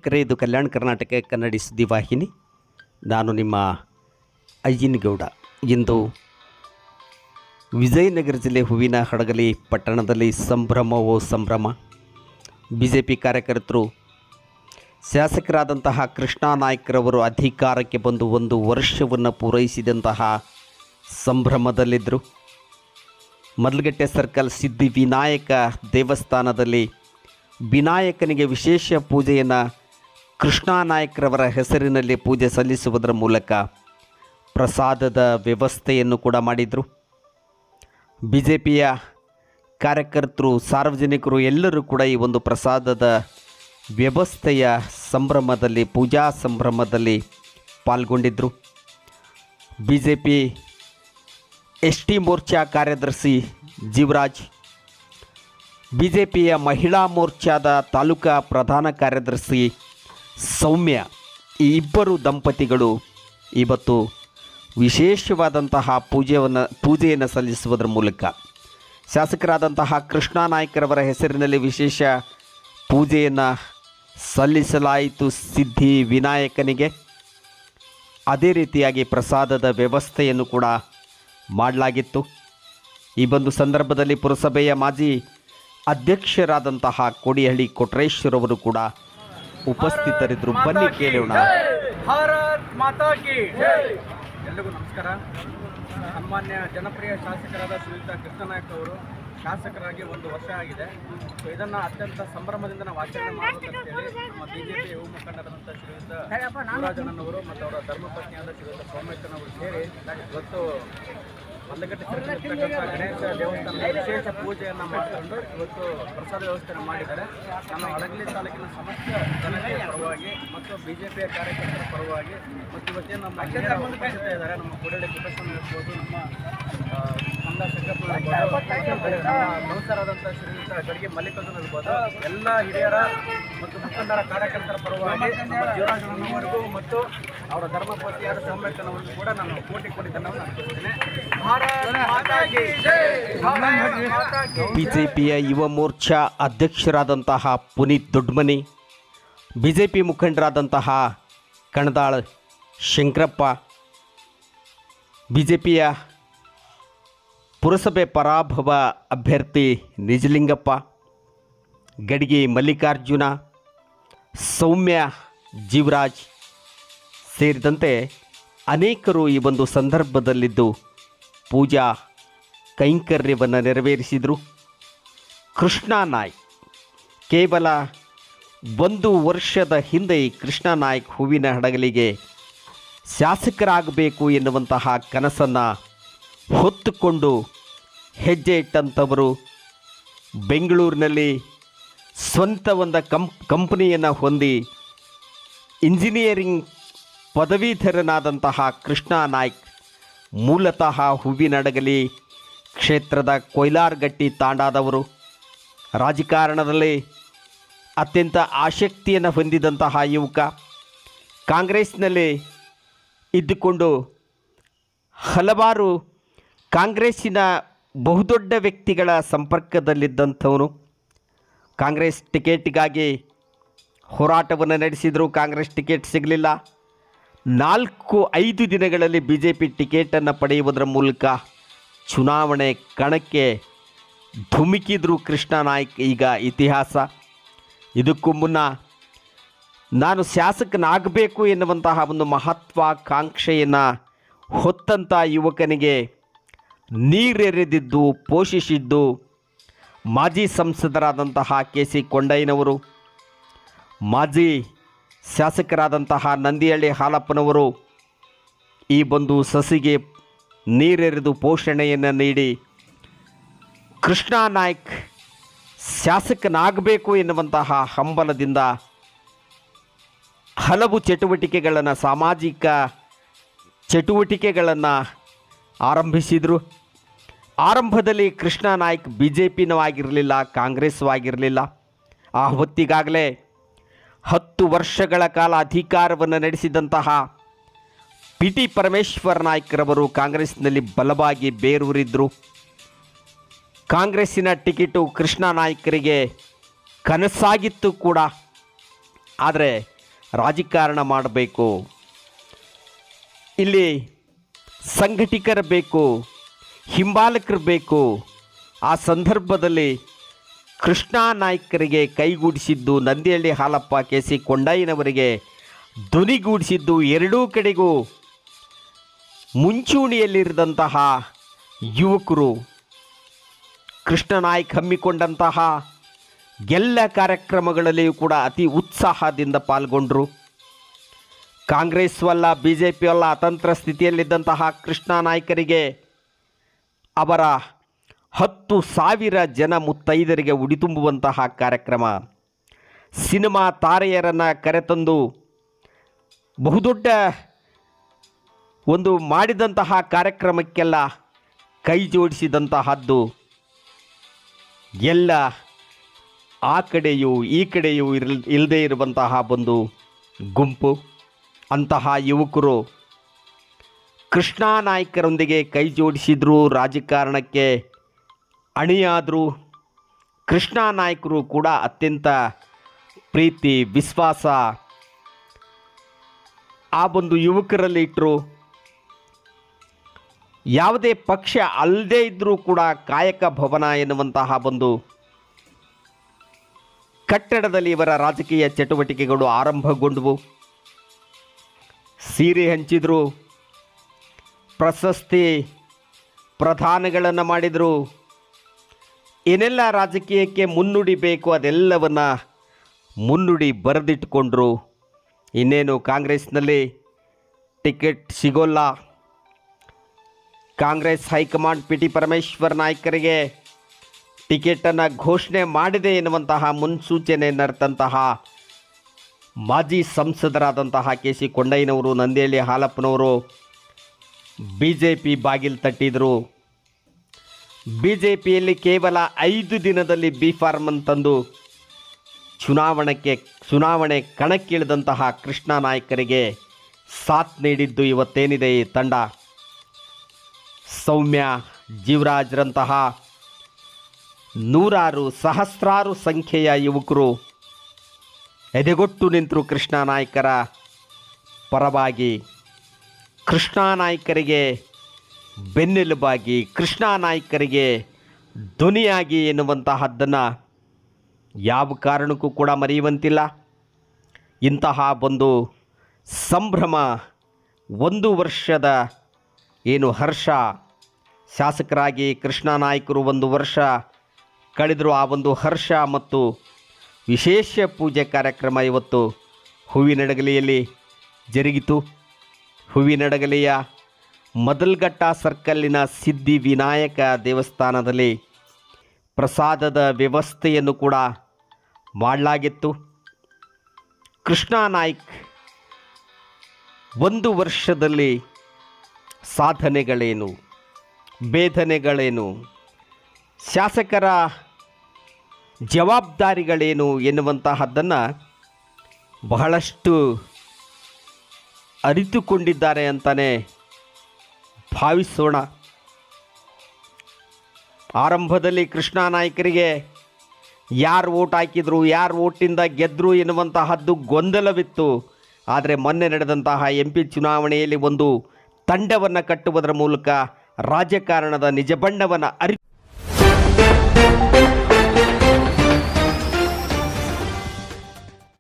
ವೀಕ್ಷಕರೇ, ಇದು ಕಲ್ಯಾಣ ಕರ್ನಾಟಕ ಕನ್ನಡಿ ಸುದ್ದಿವಾಹಿನಿ. ನಾನು ನಿಮ್ಮ ಅಯ್ಯನಗೌಡ. ಇಂದು ವಿಜಯನಗರ ಜಿಲ್ಲೆ ಹೂವಿನ ಹಡಗಲಿ ಪಟ್ಟಣದಲ್ಲಿ ಸಂಭ್ರಮವೋ ಸಂಭ್ರಮ. BJP ಕಾರ್ಯಕರ್ತರು ಶಾಸಕರಾದಂತಹ ಕೃಷ್ಣಾ ನಾಯ್ಕರವರು ಅಧಿಕಾರಕ್ಕೆ ಬಂದು 1 ವರ್ಷವನ್ನು ಪೂರೈಸಿದಂತಹ ಸಂಭ್ರಮದಲ್ಲಿದ್ದರು. ಮದಲಗಟ್ಟೆ ಸರ್ಕಲ್ ಸಿದ್ಧಿವಿನಾಯಕ ದೇವಸ್ಥಾನದಲ್ಲಿ ವಿನಾಯಕನಿಗೆ ವಿಶೇಷ ಪೂಜೆಯನ್ನು ಕೃಷ್ಣಾ ನಾಯ್ಕರವರ ಹೆಸರಿನಲ್ಲಿ ಪೂಜೆ ಸಲ್ಲಿಸುವುದರ ಮೂಲಕ ಪ್ರಸಾದದ ವ್ಯವಸ್ಥೆಯನ್ನು ಕೂಡ ಮಾಡಿದರು. BJPಯ ಕಾರ್ಯಕರ್ತರು, ಸಾರ್ವಜನಿಕರು ಎಲ್ಲರೂ ಕೂಡ ಈ ಒಂದು ಪ್ರಸಾದದ ವ್ಯವಸ್ಥೆಯ ಸಂಭ್ರಮದಲ್ಲಿ, ಪೂಜಾ ಸಂಭ್ರಮದಲ್ಲಿ ಪಾಲ್ಗೊಂಡಿದ್ದರು. BJP ST ಮೋರ್ಚಾ ಕಾರ್ಯದರ್ಶಿ ಜೀವರಾಜ್, BJPಯ ಮಹಿಳಾ ಮೋರ್ಚಾದ ತಾಲೂಕಾ ಪ್ರಧಾನ ಕಾರ್ಯದರ್ಶಿ ಸೌಮ್ಯ, ಈ ಇಬ್ಬರು ದಂಪತಿಗಳು ಇವತ್ತು ವಿಶೇಷವಾದಂತಹ ಪೂಜೆಯನ್ನು ಸಲ್ಲಿಸುವುದರ ಮೂಲಕ ಶಾಸಕರಾದಂತಹ ಕೃಷ್ಣಾ ನಾಯ್ಕರವರ ಹೆಸರಿನಲ್ಲಿ ವಿಶೇಷ ಪೂಜೆಯನ್ನು ಸಲ್ಲಿಸಲಾಯಿತು ಸಿದ್ಧಿ ವಿನಾಯಕನಿಗೆ. ಅದೇ ರೀತಿಯಾಗಿ ಪ್ರಸಾದದ ವ್ಯವಸ್ಥೆಯನ್ನು ಕೂಡ ಮಾಡಲಾಗಿತ್ತು. ಈ ಒಂದು ಸಂದರ್ಭದಲ್ಲಿ ಪುರಸಭೆಯ ಮಾಜಿ ಅಧ್ಯಕ್ಷರಾದಂತಹ ಕೋಡಿಹಳ್ಳಿ ಕೊಟ್ರೇಶ್ವರವರು ಕೂಡ ಉಪಸ್ಥಿತರಿದ್ದರು. ಬನ್ನಿ ಕೇಳೋಣ. ಭಾರತ್ ಮಾತಾ ಕಿ ಜೈ. ಎಲ್ಲರಿಗೂ ನಮಸ್ಕಾರ. ಸನ್ಮಾನ್ಯ ಜನಪ್ರಿಯ ಶಾಸಕರಾದ ಶ್ರೀಯುತ ಕೃಷ್ಣನಾಯ್ಕ ಅವರು ಶಾಸಕರಾಗಿ 1 ವರ್ಷ ಆಗಿದೆ. ಸೊ ಇದನ್ನು ಅತ್ಯಂತ ಸಂಭ್ರಮದಿಂದ ನಾವು ಆಚರಣೆ ಮಾಡಬೇಕಂತೇಳಿ ನಮ್ಮ BJP ಯುವ ಮುಖಂಡರಾದಂಥ ಶ್ರೀಯುತ ಶಿವರಾಜಣ್ಣನವರು ಮತ್ತು ಅವರ ಧರ್ಮಪತ್ನಿಯಾದ ಶ್ರೀಯುತ ಸೌಮ್ಯಕ್ಕನವರು ಸೇರಿ ಇವತ್ತು ಮದಲಗಟ್ಟೆ ಸರ್ಕಲ್ ಗಣೇಶ ದೇವಸ್ಥಾನದ ವಿಶೇಷ ಪೂಜೆಯನ್ನು ಮಾಡಿಕೊಂಡು ಇವತ್ತು ಪ್ರಸಾದ ವ್ಯವಸ್ಥೆಯನ್ನು ಮಾಡಿದ್ದಾರೆ. ನಮ್ಮ ಹಡಗಲಿ ತಾಲೂಕಿನ ಸಮಸ್ತ ಜನತೆಯ ಪರವಾಗಿ ಮತ್ತು BJPಯ ಕಾರ್ಯಕರ್ತರ ಪರವಾಗಿ ಮತ್ತು ಇವತ್ತೇನು ನಮ್ಮ ಹಿರಿಯರ ಉಪಸ್ಥಿತ ಇದ್ದಾರೆ, ನಮ್ಮ ಕೋಡಿಹಳ್ಳಿ ಕುಟುಂಬ ಇರ್ಬೋದು, ನಮ್ಮ ಕಂದ ಶಂಕರಪ್ಪ, ನಮ್ಮ ಸಂಸದರಾದಂಥ ಶ್ರೀಯುತ ಗಡಿಗೆ ಮಲ್ಲಿಕಾರ್ಜುನ ಇರ್ಬೋದು, ಎಲ್ಲ ಹಿರಿಯರ ಮತ್ತು ಮುಖಂಡರ ಕಾರ್ಯಕರ್ತರ ಪರವಾಗಿ ನಮ್ಮ ಜೀವರಾಜನವರಿಗೂ ಮತ್ತು ಅವರ ಧರ್ಮಪತಿಯಾದ ಸೌಮ್ಯಕ್ಕನವರಿಗೂ ಕೂಡ ನಾನು ಕೋಟಿ ಧನ್ಯವಾದ ಅರ್ಪಿಸುತ್ತೇನೆ. BJPಯ ಯುವ ಮೋರ್ಚಾ ಅಧ್ಯಕ್ಷರಾದಂತಹ ಪುನೀತ್ ದೊಡ್ಡಮನಿ, BJP ಮುಖಂಡರಾದಂತಹ ಕಣದಾಳ್ ಶಂಕರಪ್ಪ, BJPಯ ಪುರಸಭೆ ಪರಾಭವ ಅಭ್ಯರ್ಥಿ ನಿಜಲಿಂಗಪ್ಪ, ಗಡಿಗೆ ಮಲ್ಲಿಕಾರ್ಜುನ, ಸೌಮ್ಯ, ಜೀವರಾಜ್ ಸೇರಿದಂತೆ ಅನೇಕರು ಈ ಒಂದು ಸಂದರ್ಭದಲ್ಲಿದ್ದು ಪೂಜಾ ಕೈಂಕರ್ಯವನ್ನು ನೆರವೇರಿಸಿದರು. ಕೃಷ್ಣಾ ನಾಯ್ಕ್ ಕೇವಲ 1 ವರ್ಷದ ಹಿಂದೆ ಕೃಷ್ಣಾ ನಾಯ್ಕ್ ಹೂವಿನ ಹಡಗಲಿಗೆ ಶಾಸಕರಾಗಬೇಕು ಎನ್ನುವಂತಹ ಕನಸನ್ನು ಹೊತ್ತುಕೊಂಡು ಹೆಜ್ಜೆ ಇಟ್ಟಂಥವರು. ಬೆಂಗಳೂರಿನಲ್ಲಿ ಸ್ವಂತ ಒಂದು ಕಂಪನಿಯನ್ನು ಹೊಂದಿ ಇಂಜಿನಿಯರಿಂಗ್ ಪದವೀಧರನಾದಂತಹ ಕೃಷ್ಣಾ ನಾಯ್ಕ್ ಮೂಲತಃ ಹೂವಿನಡಗಲಿ ಕ್ಷೇತ್ರದ ಕೊಯ್ಲಾರ್ಗಟ್ಟಿ ತಾಂಡಾದವರು. ರಾಜಕಾರಣದಲ್ಲಿ ಅತ್ಯಂತ ಆಸಕ್ತಿಯನ್ನು ಹೊಂದಿದಂತಹ ಯುವಕ. ಕಾಂಗ್ರೆಸ್ನಲ್ಲಿ ಇದ್ದುಕೊಂಡು ಹಲವಾರು ಕಾಂಗ್ರೆಸ್ಸಿನ ಬಹುದೊಡ್ಡ ವ್ಯಕ್ತಿಗಳ ಸಂಪರ್ಕದಲ್ಲಿದ್ದಂಥವನು. ಕಾಂಗ್ರೆಸ್ ಟಿಕೆಟ್ಗಾಗಿ ಹೋರಾಟವನ್ನು ನಡೆಸಿದರು. ಕಾಂಗ್ರೆಸ್ ಟಿಕೆಟ್ ಸಿಗಲಿಲ್ಲ. 4-5 ದಿನಗಳಲ್ಲಿ BJP ಟಿಕೆಟನ್ನು ಪಡೆಯುವುದರ ಮೂಲಕ ಚುನಾವಣೆ ಕಣಕ್ಕೆ ಧುಮುಕಿದ್ರು ಕೃಷ್ಣಾ ನಾಯ್ಕ್. ಈಗ ಇತಿಹಾಸ. ಇದಕ್ಕೂ ಮುನ್ನ ನಾನು ಶಾಸಕನಾಗಬೇಕು ಎನ್ನುವಂತಹ ಒಂದು ಮಹತ್ವಾಕಾಂಕ್ಷೆಯನ್ನು ಹೊತ್ತಂಥ ಯುವಕನಿಗೆ ನೀರೆರೆದಿದ್ದು, ಪೋಷಿಸಿದ್ದು ಮಾಜಿ ಸಂಸದರಾದಂತಹ KC ಕೊಂಡಯ್ಯನವರು, ಮಾಜಿ ಶಾಸಕರಾದಂತಹ ನಂದಿಹಳ್ಳಿ ಹಾಲಪ್ಪನವರು ಈ ಒಂದು ಸಸಿಗೆ ನೀರೆರೆದು ಪೋಷಣೆಯನ್ನು ನೀಡಿ ಕೃಷ್ಣಾ ನಾಯ್ಕ್ ಶಾಸಕನಾಗಬೇಕು ಎನ್ನುವಂತಹ ಹಂಬಲದಿಂದ ಹಲವು ಚಟುವಟಿಕೆಗಳನ್ನು, ಸಾಮಾಜಿಕ ಚಟುವಟಿಕೆಗಳನ್ನು ಆರಂಭಿಸಿದರು. ಆರಂಭದಲ್ಲಿ ಕೃಷ್ಣಾ ನಾಯ್ಕ್ BJPನೂ ಆಗಿರಲಿಲ್ಲ, ಕಾಂಗ್ರೆಸ್ಸೂ ಆಗಿರಲಿಲ್ಲ. ಆ ಹೊತ್ತಿಗಾಗಲೇ 10 ವರ್ಷಗಳ ಕಾಲ ಅಧಿಕಾರವನ್ನು ನಡೆಸಿದಂತಹ PT ಪರಮೇಶ್ವರ್ ನಾಯ್ಕರವರು ಕಾಂಗ್ರೆಸ್ನಲ್ಲಿ ಬಲವಾಗಿ ಬೇರೂರಿದ್ದರು. ಕಾಂಗ್ರೆಸ್ಸಿನ ಟಿಕೆಟು ಕೃಷ್ಣಾ ನಾಯ್ಕರಿಗೆ ಕನಸಾಗಿತ್ತು ಕೂಡ. ಆದರೆ ರಾಜಕಾರಣ ಮಾಡಬೇಕು, ಇಲ್ಲಿ ಸಂಘಟಕರು ಬೇಕು, ಹಿಂಬಾಲಕರು ಬೇಕು. ಆ ಸಂದರ್ಭದಲ್ಲಿ ಕೃಷ್ಣಾ ನಾಯ್ಕರಿಗೆ ಕೈಗೂಡಿಸಿದ್ದು ನಂದಿಹಳ್ಳಿ ಹಾಲಪ್ಪ, ಕೆ ಸಿ ಕೊಂಡಯ್ಯನವರಿಗೆ ಧ್ವನಿಗೂಡಿಸಿದ್ದು ಎರಡೂ ಕಡೆಗೂ ಮುಂಚೂಣಿಯಲ್ಲಿರಿದಂತಹ ಯುವಕರು. ಕೃಷ್ಣ ನಾಯ್ಕ್ ಹಮ್ಮಿಕೊಂಡಂತಹ ಎಲ್ಲ ಕಾರ್ಯಕ್ರಮಗಳಲ್ಲಿಯೂ ಕೂಡ ಅತಿ ಉತ್ಸಾಹದಿಂದ ಪಾಲ್ಗೊಂಡರು. ಕಾಂಗ್ರೆಸ್ ವಲ್ಲ ಬಿ ಜೆ ಪಿ ವಲ್ಲ ಅತಂತ್ರ ಸ್ಥಿತಿಯಲ್ಲಿದ್ದಂತಹ ಕೃಷ್ಣ ನಾಯ್ಕರಿಗೆ ಅವರ 10,000 ಜನ ಮುತ್ತೈದರಿಗೆ ಉಡಿ ತುಂಬುವಂತಹ ಕಾರ್ಯಕ್ರಮ, ಸಿನಿಮಾ ತಾರೆಯರನ್ನು ಕರೆತಂದು ಬಹುದೊಡ್ಡ ಒಂದು ಮಾಡಿದಂತಹ ಕಾರ್ಯಕ್ರಮಕ್ಕೆಲ್ಲ ಕೈ ಜೋಡಿಸಿದಂತಹದ್ದು ಎಲ್ಲ ಆ ಕಡೆಯೂ ಈ ಕಡೆಯೂ ಇಲ್ಲದೇ ಇರುವಂತಹ ಒಂದು ಗುಂಪು. ಅಂತಹ ಯುವಕರು ಕೃಷ್ಣಾ ನಾಯ್ಕರೊಂದಿಗೆ ಕೈ ಜೋಡಿಸಿದ್ರು, ರಾಜಕಾರಣಕ್ಕೆ ಅಣಿಯಾದರು. ಕೃಷ್ಣಾ ನಾಯ್ಕರು ಕೂಡ ಅತ್ಯಂತ ಪ್ರೀತಿ ವಿಶ್ವಾಸ ಆ ಒಂದು ಯುವಕರಲ್ಲಿ ಇಟ್ಟರು. ಯಾವುದೇ ಪಕ್ಷ ಅಲ್ಲದೇ ಇದ್ದರೂ ಕೂಡ ಕಾಯಕ ಭವನ ಎನ್ನುವಂತಹ ಒಂದು ಕಟ್ಟಡದಲ್ಲಿ ಇವರ ರಾಜಕೀಯ ಚಟುವಟಿಕೆಗಳು ಆರಂಭಗೊಂಡವು. ಸೀರೆ ಹಂಚಿದ್ರು, ಪ್ರಶಸ್ತಿ ಪ್ರದಾನಗಳನ್ನು ಮಾಡಿದರು. ಏನೆಲ್ಲ ರಾಜಕೀಯಕ್ಕೆ ಮುನ್ನುಡಿ ಬೇಕು ಅದೆಲ್ಲವನ್ನು ಮುನ್ನುಡಿ ಬರೆದಿಟ್ಟುಕೊಂಡ್ರು. ಇನ್ನೇನು ಕಾಂಗ್ರೆಸ್ನಲ್ಲಿ ಟಿಕೆಟ್ ಸಿಗೋಲ್ಲ, Congress high command P T Parameshwar ನಾಯ್ಕರಿಗೆ ಟಿಕೆಟನ್ನು ಘೋಷಣೆ ಮಾಡಿದೆ ಎನ್ನುವಂತಹ ಮುನ್ಸೂಚನೆ ನಡೆದಂತಹ ಮಾಜಿ ಸಂಸದರಾದಂತಹ ಕೆ ಸಿ ಕೊಂಡಯ್ಯನವರು, ನಂದಿಹಳ್ಳಿ ಹಾಲಪ್ಪನವರು ಬಿ ಜೆ ಪಿ ಬಾಗಿಲು ತಟ್ಟಿದರು. ಬಿ ಜೆ ಪಿಯಲ್ಲಿ ಕೇವಲ 5 ದಿನದಲ್ಲಿ ಬಿ ಫಾರ್ಮ್ ಅಂತಂದು ಚುನಾವಣೆ ಕಣಕ್ಕಿಳಿದಂತಹ ಕೃಷ್ಣ ನಾಯ್ಕರಿಗೆ ಸಾಥ್ ನೀಡಿದ್ದು ಇವತ್ತೇನಿದೆ ಈ ತಂಡ. ಸೌಮ್ಯ, ಜೀವರಾಜ್ರಂತಹ ನೂರಾರು ಸಹಸ್ರಾರು ಸಂಖ್ಯೆಯ ಯುವಕರು ಎದೆಗೊಟ್ಟು ನಿಂತರು ಕೃಷ್ಣ ನಾಯ್ಕರ ಪರವಾಗಿ. ಕೃಷ್ಣ ನಾಯ್ಕರಿಗೆ ಬೆನ್ನೆಲುಬಾಗಿ, ಕೃಷ್ಣ ನಾಯ್ಕರಿಗೆ ಧ್ವನಿಯಾಗಿ ಎನ್ನುವಂತಹದ್ದನ್ನು ಯಾವ ಕಾರಣಕ್ಕೂ ಕೂಡ ಮರೆಯುವಂತಿಲ್ಲ. ಇಂತಹ ಒಂದು ಸಂಭ್ರಮ, 1 ವರ್ಷದ ಏನು ಹರ್ಷ, ಶಾಸಕರಾಗಿ ಕೃಷ್ಣ ನಾಯ್ಕರು 1 ವರ್ಷ ಕಳೆದರು. ಆ ಒಂದು ಹರ್ಷ ಮತ್ತು ವಿಶೇಷ ಪೂಜೆ ಕಾರ್ಯಕ್ರಮ ಇವತ್ತು ಹೂವಿನಡಗಲಿಯಲ್ಲಿ ಜರುಗಿತು. ಹೂವಿನಡಗಲಿಯ ಮದಲ್ಘಟ್ಟ ಸರ್ಕಲ್ಲಿನ ಸಿದ್ಧಿ ವಿನಾಯಕ ದೇವಸ್ಥಾನದಲ್ಲಿ ಪ್ರಸಾದದ ವ್ಯವಸ್ಥೆಯನ್ನು ಕೂಡ ಮಾಡಲಾಗಿತ್ತು. ಕೃಷ್ಣ ನಾಯ್ಕ್ 1 ವರ್ಷದಲ್ಲಿ ಸಾಧನೆಗಳೇನು, ಬೇಧನೆಗಳೇನು, ಶಾಸಕರ ಜವಾಬ್ದಾರಿಗಳೇನು ಎನ್ನುವಂತಹದ್ದನ್ನು ಬಹಳಷ್ಟು ಅರಿತುಕೊಂಡಿದ್ದಾರೆ ಅಂತಲೇ ಭಾವಿಸೋಣ. ಆರಂಭದಲ್ಲಿ ಕೃಷ್ಣ ನಾಯ್ಕರಿಗೆ ಯಾರು ಓಟ್ ಹಾಕಿದ್ರು, ಯಾರು ಓಟಿಂದ ಗೆದ್ದರು ಎನ್ನುವಂತಹದ್ದು ಗೊಂದಲವಿತ್ತು. ಆದರೆ ಮೊನ್ನೆ ನಡೆದಂತಹ MP ಚುನಾವಣೆಯಲ್ಲಿ ಒಂದು ತಂಡವನ್ನು ಕಟ್ಟುವುದರ ಮೂಲಕ ರಾಜಕಾರಣದ ನಿಜ ಬಣ್ಣವನ್ನು